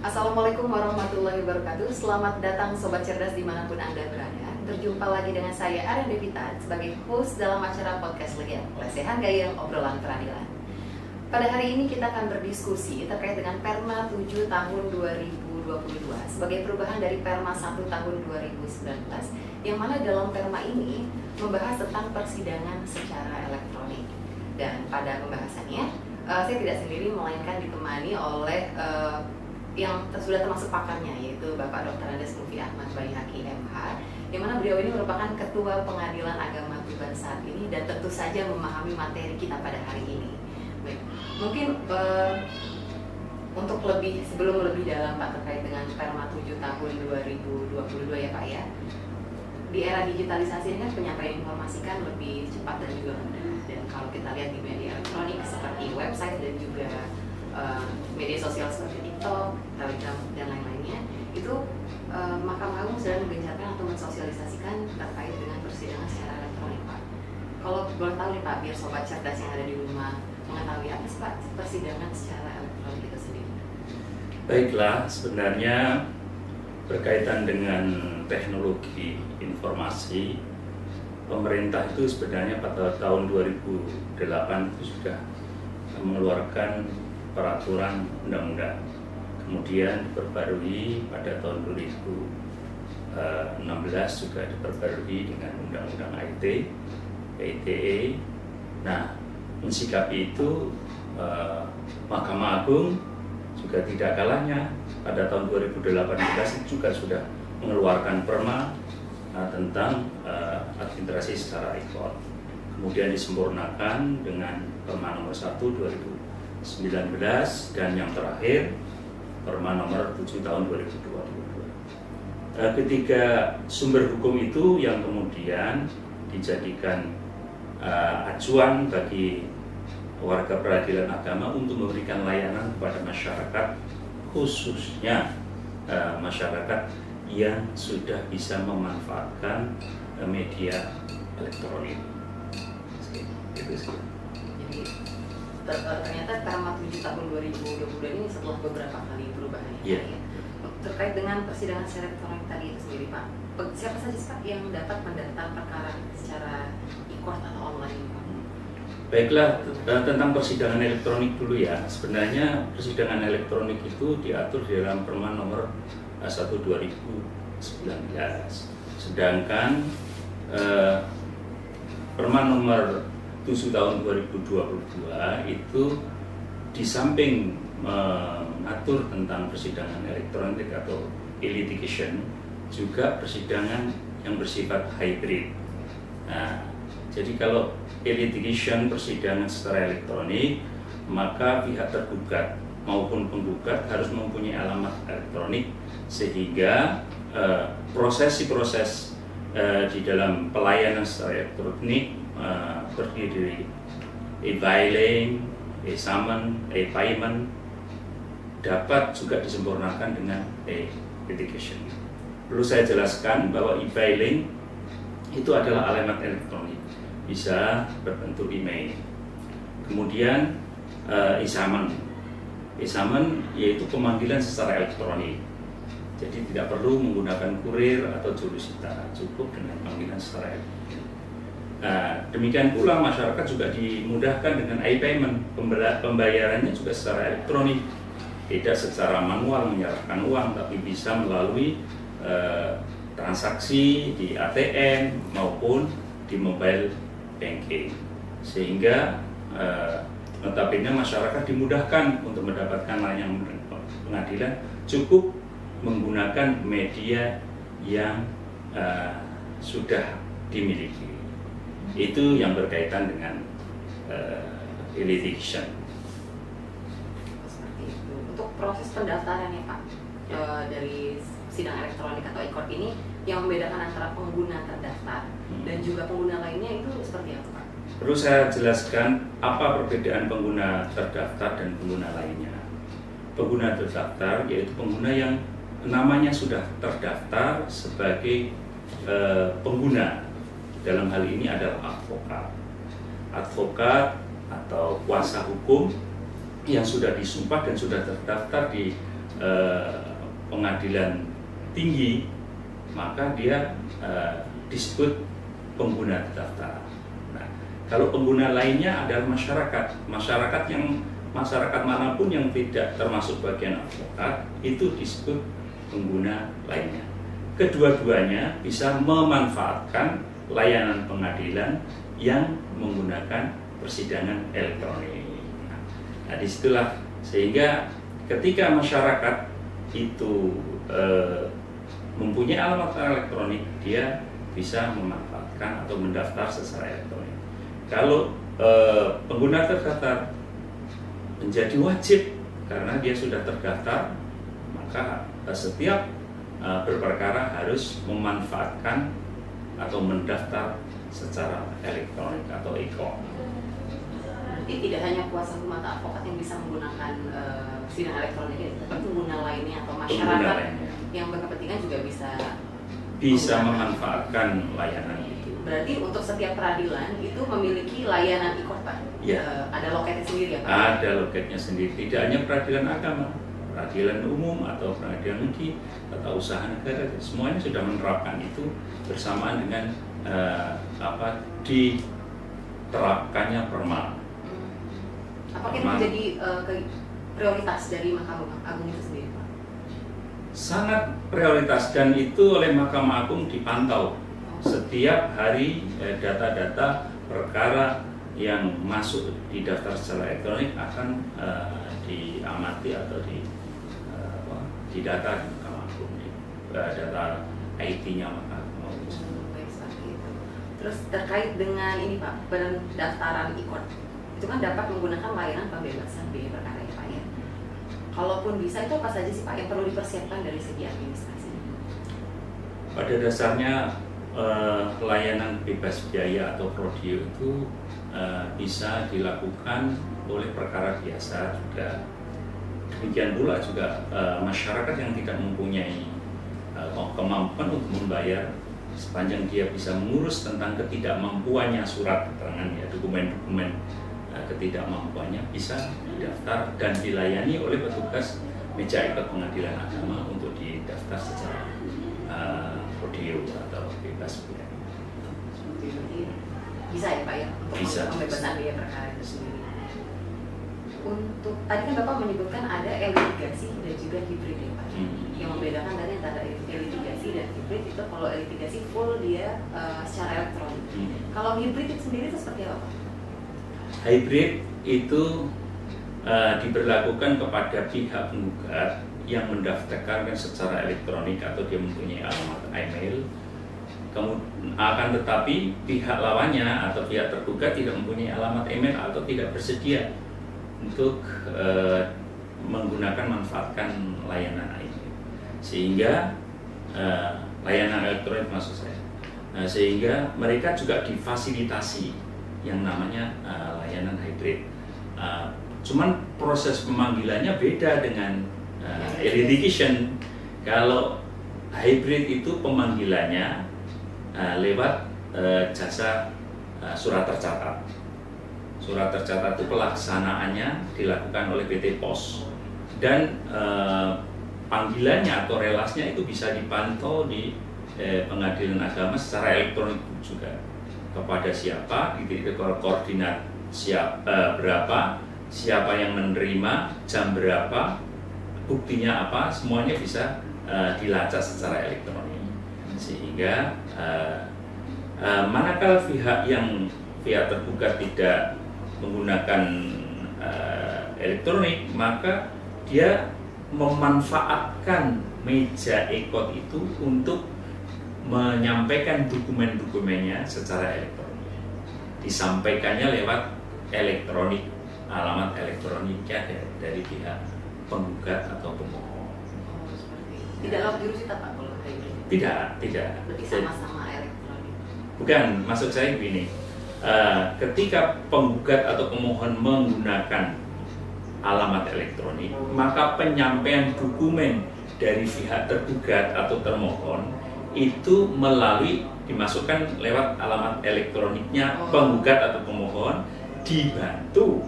Assalamualaikum warahmatullahi wabarakatuh. Selamat datang Sobat Cerdas dimanapun Anda berada. Berjumpa lagi dengan saya Aren Devita sebagai host dalam acara podcast Lega Lesehan Gayeng Obrolan Peradilan. Pada hari ini kita akan berdiskusi terkait dengan Perma 7 tahun 2022 sebagai perubahan dari Perma 1 tahun 2019, yang mana dalam Perma ini membahas tentang persidangan secara elektronik. Dan pada pembahasannya saya tidak sendiri, melainkan ditemani oleh yang sudah termasuk pakarnya, yaitu Bapak Dr. Andes Mufi Ahmad Baihaqi MH, yang mana beliau ini merupakan Ketua Pengadilan Agama Tuban saat ini dan tentu saja memahami materi kita pada hari ini. Baik, mungkin untuk sebelum lebih dalam Pak terkait dengan Perma 7 tahun 2022 ya Pak ya, di era digitalisasi ini kan penyampaian informasi kan lebih cepat dan juga mudah. Dan kalau kita lihat di media elektronik seperti website dan juga media sosial seperti TikTok, Telegram, dan lain-lainnya, itu Mahkamah Agung sedang menggencarkan atau mensosialisasikan terkait dengan persidangan secara elektronik, Pak. Kalau boleh tahu nih Pak, biar sobat cerdas yang ada di rumah mengetahui apa sih Pak persidangan secara elektronik itu sendiri? Baiklah, sebenarnya berkaitan dengan teknologi informasi, pemerintah itu sebenarnya pada tahun 2008 itu sudah mengeluarkan peraturan undang-undang, kemudian diperbarui pada tahun 2016 juga diperbarui dengan undang-undang IT, ITE. Nah, mensikapi itu Mahkamah Agung juga tidak kalahnya pada tahun 2018 juga sudah mengeluarkan perma tentang administrasi secara e-court. Kemudian disempurnakan dengan Perma nomor 1 2019 dan yang terakhir Perma nomor 7 tahun 2022. Ketiga sumber hukum itu yang kemudian dijadikan acuan bagi warga peradilan agama untuk memberikan layanan kepada masyarakat, khususnya masyarakat yang sudah bisa memanfaatkan media elektronik. Itu sih. Jadi ternyata Perma 7 tahun 2022 ini setelah beberapa kali perubahan ya. Terkait dengan persidangan secara elektronik tadi itu sendiri Pak, siapa saja Pak yang dapat mendaftar perkara secara e-court atau online Pak? Baiklah, tentang persidangan elektronik dulu ya. Sebenarnya persidangan elektronik itu diatur di dalam Perma nomor 1 2019. Sedangkan Perma nomor 7 tahun 2022 itu di samping mengatur tentang persidangan elektronik atau e-litigation, juga persidangan yang bersifat hybrid. Nah, jadi kalau e-litigation persidangan secara elektronik, maka pihak tergugat maupun penggugat harus mempunyai alamat elektronik, sehingga proses di dalam pelayanan secara elektronik terdiri dari e-filing, e-summon, e-payment, dapat juga disempurnakan dengan e-litigation. Perlu saya jelaskan bahwa e-filing itu adalah alamat elektronik, bisa berbentuk email. Kemudian e-summon yaitu pemanggilan secara elektronik. Jadi tidak perlu menggunakan kurir atau jurusita, cukup dengan panggilan secara elektronik. Demikian pula masyarakat juga dimudahkan dengan e-payment, pembayarannya juga secara elektronik, tidak secara manual menyerahkan uang, tapi bisa melalui transaksi di ATM maupun di mobile banking, sehingga notabene masyarakat dimudahkan untuk mendapatkan layanan pengadilan cukup menggunakan media yang sudah dimiliki. Itu yang berkaitan dengan e-litigation. Seperti itu. Untuk proses pendaftaran ya Pak, dari sidang elektronik atau e-court ini, yang membedakan antara pengguna terdaftar dan juga pengguna lainnya itu seperti apa Pak? Perlu saya jelaskan apa perbedaan pengguna terdaftar dan pengguna lainnya. Pengguna terdaftar yaitu pengguna yang namanya sudah terdaftar sebagai pengguna. Dalam hal ini adalah advokat atau kuasa hukum yang sudah disumpah dan sudah terdaftar di pengadilan tinggi, maka dia disebut pengguna terdaftar. Nah, kalau pengguna lainnya adalah masyarakat manapun yang tidak termasuk bagian advokat itu disebut pengguna lainnya. Kedua-duanya bisa memanfaatkan layanan pengadilan yang menggunakan persidangan elektronik. Nah, disitulah sehingga ketika masyarakat itu mempunyai alamat elektronik, dia bisa memanfaatkan atau mendaftar secara elektronik. Kalau pengguna terdaftar menjadi wajib karena dia sudah terdaftar, maka setiap berperkara harus memanfaatkan atau mendaftar secara elektronik atau e-court. Jadi tidak hanya kuasa hukum atau advokat yang bisa menggunakan sidang elektronik ini, tapi pengguna lainnya atau masyarakat yang berkepentingan juga bisa memanfaatkan layanan itu. Berarti untuk setiap peradilan itu memiliki layanan e-court, Pak? Ya. Ada loketnya sendiri ya, Pak? Ada loketnya sendiri. Tidak hanya peradilan agama, peradilan umum atau peradilan negeri, tata usaha negara, semuanya sudah menerapkan itu bersamaan dengan diterapkannya perma. Apakah ini menjadi prioritas dari Mahkamah Agung itu sendiri, Pak? Sangat prioritas, dan itu oleh Mahkamah Agung dipantau setiap hari. Data-data perkara yang masuk di daftar secara elektronik akan diamati atau didata di Mahkamah Agung, data IT-nya Mahkamah Agung. Baik, seperti itu. Terus terkait dengan ini, Pak, pendaftaran e-court itu kan dapat menggunakan layanan pembebasan biaya perkara ya, Pak ya. Kalaupun bisa, itu apa saja sih, Pak, yang perlu dipersiapkan dari segi administrasi? Pada dasarnya layanan bebas biaya atau prodio itu bisa dilakukan oleh perkara biasa juga. Demikian pula juga masyarakat yang tidak mempunyai kemampuan untuk membayar, sepanjang dia bisa mengurus tentang ketidakmampuannya, surat keterangan ya, dokumen-dokumen ketidakmampuannya bisa didaftar dan dilayani oleh petugas meja ikat pengadilan agama untuk didaftar secara prodio atau bebas biaya. Bisa ya, Pak ya, untuk pembebasan biaya perkara itu sendiri. Untuk tadi kan Bapak menyebutkan ada e-litigasi dan juga hibrid ya, Pak. Yang membedakan dari antara e-litigasi dan hibrid itu, kalau e-litigasi full dia secara elektronik. Kalau hibrid itu sendiri itu seperti apa, Pak? Hybrid itu diberlakukan kepada pihak penggugat yang mendaftarkan secara elektronik atau dia mempunyai alamat email. Akan tetapi pihak lawannya atau pihak tergugat tidak mempunyai alamat email atau tidak bersedia untuk manfaatkan layanan IT, sehingga layanan elektronik maksud saya, sehingga mereka juga difasilitasi yang namanya layanan hybrid. Cuman proses pemanggilannya beda dengan e-litigation. Kalau hybrid itu pemanggilannya lewat jasa surat tercatat. Surat tercatat itu pelaksanaannya dilakukan oleh PT Pos, dan panggilannya atau relasnya itu bisa dipantau di pengadilan agama secara elektronik juga. Kepada siapa, koordinat berapa, siapa yang menerima, jam berapa, buktinya apa, semuanya bisa dilacak secara elektronik. Sehingga manakala pihak tergugat tidak menggunakan elektronik, maka dia memanfaatkan meja e-court itu untuk menyampaikan dokumen-dokumennya secara elektronik. Disampaikannya lewat elektronik, alamat elektroniknya dari pihak penggugat atau pemohon. Tidak lewat jurus kita, Pak, kalau kayak gitu? Tidak. Berarti sama-sama elektronik? Bukan, maksud saya begini. Ketika penggugat atau pemohon menggunakan alamat elektronik, maka penyampaian dokumen dari pihak tergugat atau termohon itu dimasukkan lewat alamat elektroniknya penggugat atau pemohon, dibantu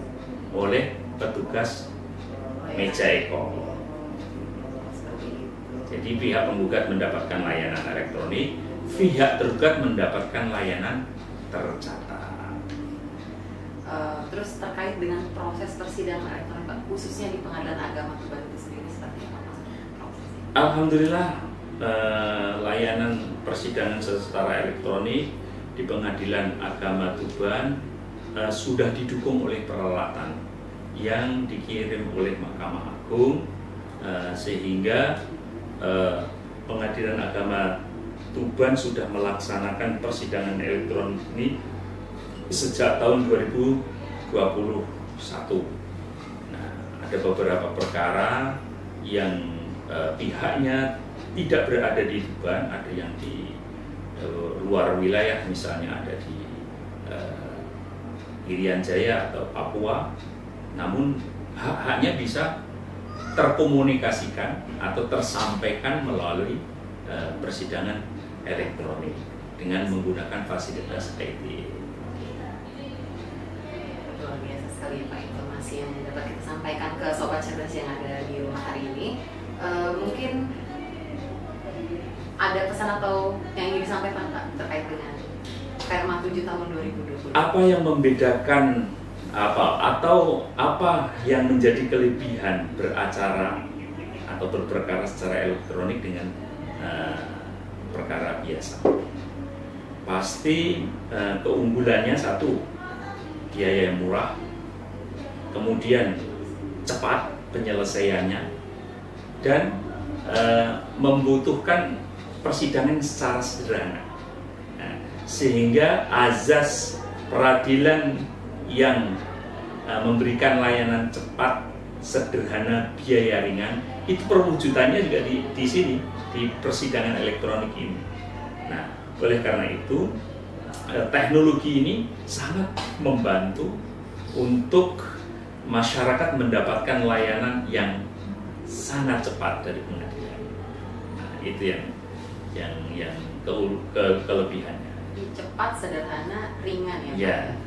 oleh petugas meja e-court. Jadi pihak penggugat mendapatkan layanan elektronik, pihak tergugat mendapatkan layanan tercatat. Terus terkait dengan proses persidangan elektronik, Pak, khususnya di Pengadilan Agama Tuban itu sendiri seperti apa prosesnya? Alhamdulillah, layanan persidangan secara elektronik di Pengadilan Agama Tuban sudah didukung oleh peralatan yang dikirim oleh Mahkamah Agung, sehingga Pengadilan Agama Tuban sudah melaksanakan persidangan elektronik sejak tahun 2021. Nah, ada beberapa perkara yang pihaknya tidak berada di Tuban, ada yang di luar wilayah, misalnya ada di Irian Jaya atau Papua, namun hak-haknya bisa terkomunikasikan atau tersampaikan melalui persidangan elektronik dengan menggunakan fasilitas IT. Luar biasa sekali Pak informasi yang dapat kita sampaikan ke Sobat Cerdas yang ada di rumah hari ini. Mungkin ada pesan atau yang ingin disampaikan Pak terkait dengan Perma 7 tahun 2020? Apa yang membedakan apa yang menjadi kelebihan beracara atau berperkara secara elektronik dengan perkara biasa? Pasti keunggulannya satu, biaya yang murah, kemudian cepat penyelesaiannya, dan membutuhkan persidangan secara sederhana, sehingga azas peradilan yang memberikan layanan cepat, sederhana, biaya ringan, itu perwujudannya juga di sini, di persidangan elektronik ini. Nah, oleh karena itu teknologi ini sangat membantu untuk masyarakat mendapatkan layanan yang sangat cepat dari pengadilan. Nah, itu yang kelebihannya. Cepat, sederhana, ringan ya.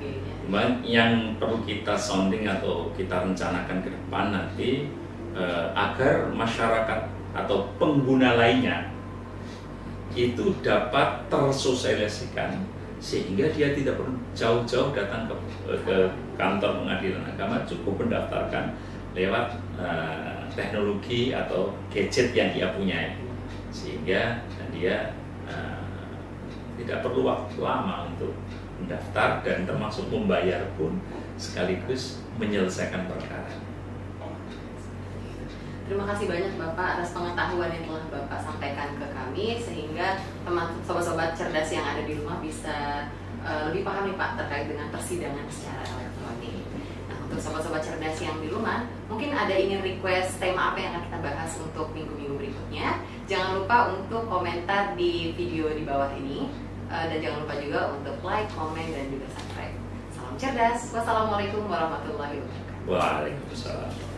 Yang perlu kita sounding atau kita rencanakan ke depan nanti agar masyarakat atau pengguna lainnya itu dapat tersosialisasikan, sehingga dia tidak perlu jauh-jauh datang ke kantor pengadilan agama, cukup mendaftarkan lewat teknologi atau gadget yang dia punya, sehingga dia tidak perlu waktu lama untuk mendaftar dan termasuk membayar pun sekaligus menyelesaikan perkara. Terima kasih banyak Bapak atas pengetahuan yang telah Bapak sampaikan ke kami, sehingga teman sobat-sobat cerdas yang ada di rumah bisa lebih paham nih Pak terkait dengan persidangan secara elektronik. Nah, untuk sobat-sobat cerdas yang di rumah, mungkin ada ingin request tema apa yang akan kita bahas untuk minggu-minggu berikutnya, jangan lupa untuk komentar di video di bawah ini, dan jangan lupa juga untuk like, komen, dan juga subscribe. Salam cerdas, wassalamualaikum warahmatullahi wabarakatuh. Waalaikumsalam.